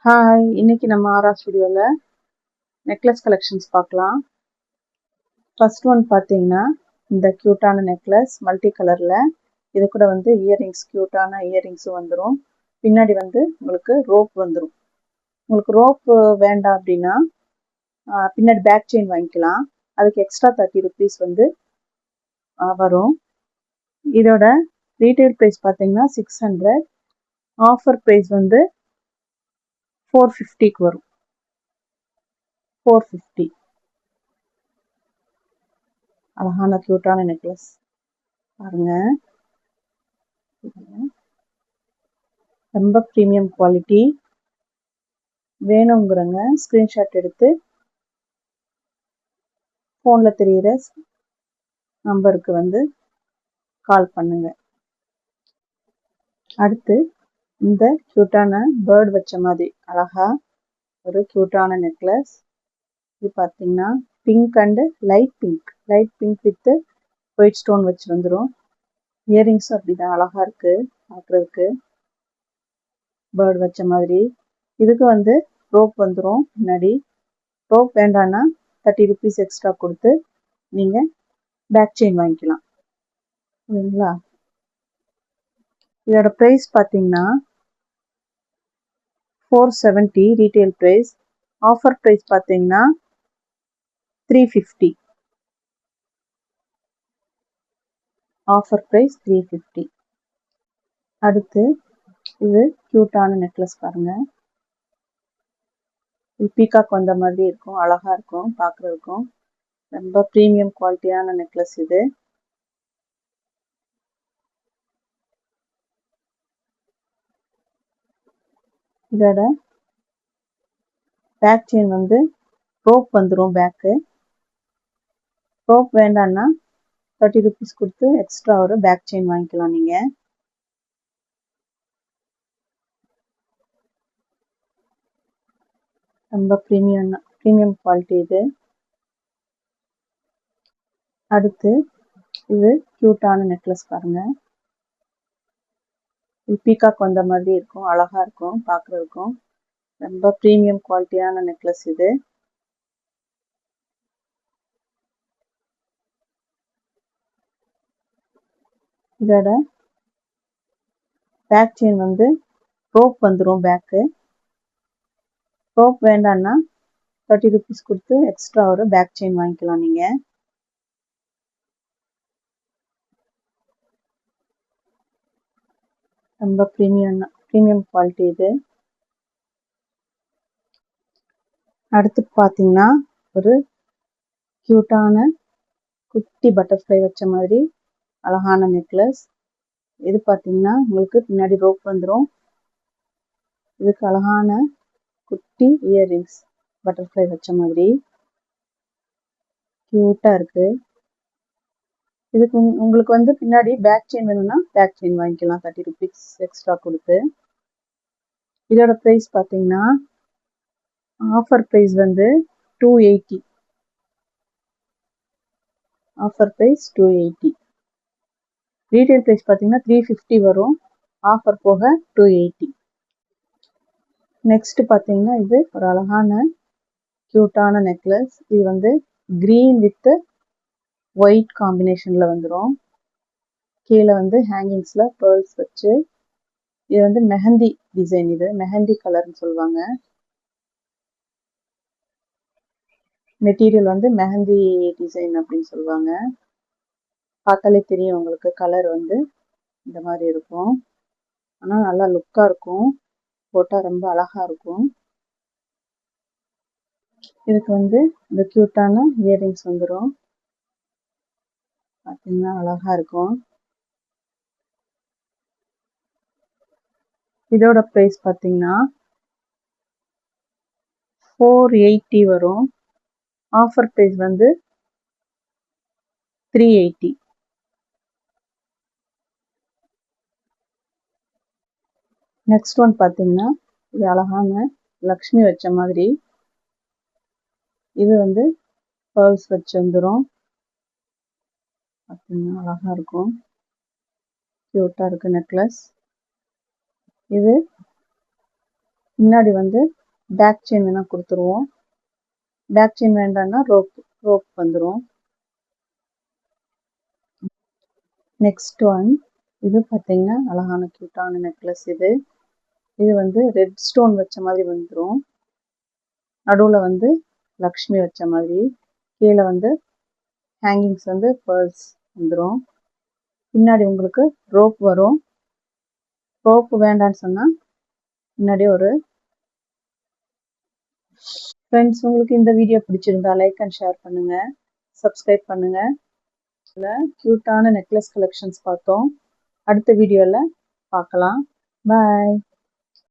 Hi, இன்னைக்கு நம்ம ஆரா ஸ்டுடியோவில் நெக்லஸ் கலெக்ஷன்ஸ் பார்க்கலாம். ஃபர்ஸ்ட் ஒன் பார்த்தீங்கன்னா இந்த க்யூட்டான நெக்லஸ் மல்டி கலரில். இது கூட இயரிங்ஸ், க்யூட்டான இயரிங்ஸும் வந்துடும். பின்னாடி உங்களுக்கு ரோப் வந்துடும். உங்களுக்கு ரோப் வேண்டாம் அப்படின்னா பின்னாடி பேக் செயின் வாங்கிக்கலாம். அதுக்கு எக்ஸ்ட்ரா 30 rupees வரும். இதோட ரீட்டைல் ப்ரைஸ் பார்த்தீங்கன்னா 600. ஆஃபர் ப்ரைஸ் 450க்கு வரும். 450. அழகான க்யூட்டான நெக்லஸ் பாருங்க. ரொம்ப ப்ரீமியம் குவாலிட்டி. வேணுங்கிறவங்க ஸ்க்ரீன்ஷாட் எடுத்து ஃபோனில் தெரிகிற நம்பருக்கு கால் பண்ணுங்க. அடுத்து இந்த க்யூட்டான பேர்டு வச்ச மாதிரி அழகா ஒரு க்யூட்டான நெக்லஸ். இது பார்த்தீங்கன்னா pink and light pink with white stone வச்சு வந்துடும். இயரிங்ஸும் அப்படிதான் அழகா இருக்கு பார்க்குறதுக்கு, பேர்டு வச்ச மாதிரி. இதுக்கு ரோப் வந்துடும். பின்னாடி ரோப் வேண்டான்னா 30 rupees எக்ஸ்ட்ரா கொடுத்து நீங்கள் பேக் செயின் வாங்கிக்கலாம். சரிங்களா? இதோட ப்ரைஸ் பார்த்தீங்கன்னா 470 ரீட்டைல் ப்ரைஸ். ஆஃபர் ப்ரைஸ் பார்த்தீங்கன்னா 350. Offer price 350. அடுத்து இது க்யூட்டான நெக்லஸ் பாருங்க. இது பீகாக் வந்த மாதிரி இருக்கும், அழகா இருக்கும் பார்க்குறதுக்கும். ரொம்ப ப்ரீமியம் குவாலிட்டியான நெக்லஸ் இது. இதோட பேக் செயின் ரோப் வந்துடும். பேக்கு ரோப் வேண்டான்னா 30 rupees கொடுத்து எக்ஸ்ட்ரா ஒரு பேக் செயின் வாங்கிக்கலாம் நீங்கள். ரொம்ப ப்ரீமியம் குவாலிட்டி இது. அடுத்து இது க்யூட்டான நெக்லஸ் பாருங்க. இது பீகாக் வந்த மாதிரி இருக்கும், அழகா இருக்கும் பார்க்குறதுக்கும். ரொம்ப ப்ரீமியம் குவாலிட்டியான நெக்லஸ் இது. இதோட பேக் செயின் ரோப் வந்துடும். பேக்கு ரோப் வேண்டான்னா 30 rupees கொடுத்து எக்ஸ்ட்ரா ஒரு பேக் செயின் வாங்கிக்கலாம் நீங்கள். ரொம்ப ப்ரீமியம் குவாலிட்டி இது. அடுத்து பார்த்தீங்கன்னா ஒரு க்யூட்டான குட்டி பட்டர்ஃப்ளை வச்ச மாதிரி அழகான நெக்லஸ். இது பார்த்தீங்கன்னா உங்களுக்கு பின்னாடி ரோப் வந்துடும். இதுக்கு அழகான குட்டி இயரிங்ஸ் பட்டர்ஃப்ளை வச்ச மாதிரி க்யூட்டாக இருக்கு. இதுக்கு உங்களுக்கு பின்னாடி பேக் செயின் வேணும்னா பேக் செயின் வாங்கிக்கலாம் 30 rupees எக்ஸ்ட்ரா கொடுத்து. இதோட ப்ரைஸ் பார்த்தீங்கன்னா offer price 280. Offer price 280. Retail price பார்த்தீங்கன்னா 350 வரும். ஆஃபர் போக 280. நெக்ஸ்ட் பார்த்தீங்கன்னா இது ஒரு அழகான க்யூட்டான நெக்லஸ். இது க்ரீன் வித் ஒயிட் காம்பினேஷனில் வந்துடும். கீழே ஹேங்கிங்ஸில் பேர்ல்ஸ் வச்சு. இது மெஹந்தி டிசைன். இது மெஹந்தி கலர்னு சொல்லுவாங்க. மெட்டீரியல் மெஹந்தி டிசைன் அப்படின்னு சொல்லுவாங்க. பார்த்தாலே தெரியும் உங்களுக்கு. கலர் இந்த மாதிரி இருக்கும். ஆனால் நல்லா லுக்காக இருக்கும். போட்டால் ரொம்ப அழகாக இருக்கும். இதுக்கு இந்த க்யூட்டான இயரிங்ஸ் வந்துடும். பார்த்தீங்கன்னா அழகாக இருக்கும். இதோட ப்ரைஸ் பார்த்தீங்கன்னா 480 வரும். Offer price 380. நெக்ஸ்ட் ஒன் பார்த்தீங்கன்னா இது அழகான லக்ஷ்மி வச்ச மாதிரி. இது பேர்ல்ஸ் வச்சு வந்துடும். பார்த்தீங்கன்னா அழகாக இருக்கும், க்யூட்டாக இருக்குது நெக்லஸ். இது முன்னாடி வந்து பேக் செயின் வேணால் கொடுத்துருவோம். பேக் செயின் வேண்டாம்னா ரோப் வந்துடும். நெக்ஸ்ட் ஒன், இது பார்த்தீங்கன்னா அழகான க்யூட்டான நெக்லஸ். இது வந்து ரெட் ஸ்டோன் வச்ச மாதிரி வந்துடும். நடுவில் வந்து லக்ஷ்மி வச்ச மாதிரி, கீழே வந்து ஹேங்கிங்ஸ் வந்து பேர்ல்ஸ் வந்துடும். பின்னாடி உங்களுக்கு ரோப் வரும். ரோப்பு வேண்டான்னு சொன்னால் முன்னாடி ஒரு ஃப்ரெண்ட்ஸ், உங்களுக்கு இந்த வீடியோ பிடிச்சிருந்தா லைக் அண்ட் ஷேர் பண்ணுங்கள், சப்ஸ்கிரைப் பண்ணுங்கள். இதில் க்யூட்டான நெக்லஸ் கலெக்ஷன்ஸ் பார்த்தோம். அடுத்த வீடியோவில் பார்க்கலாம். பாய்.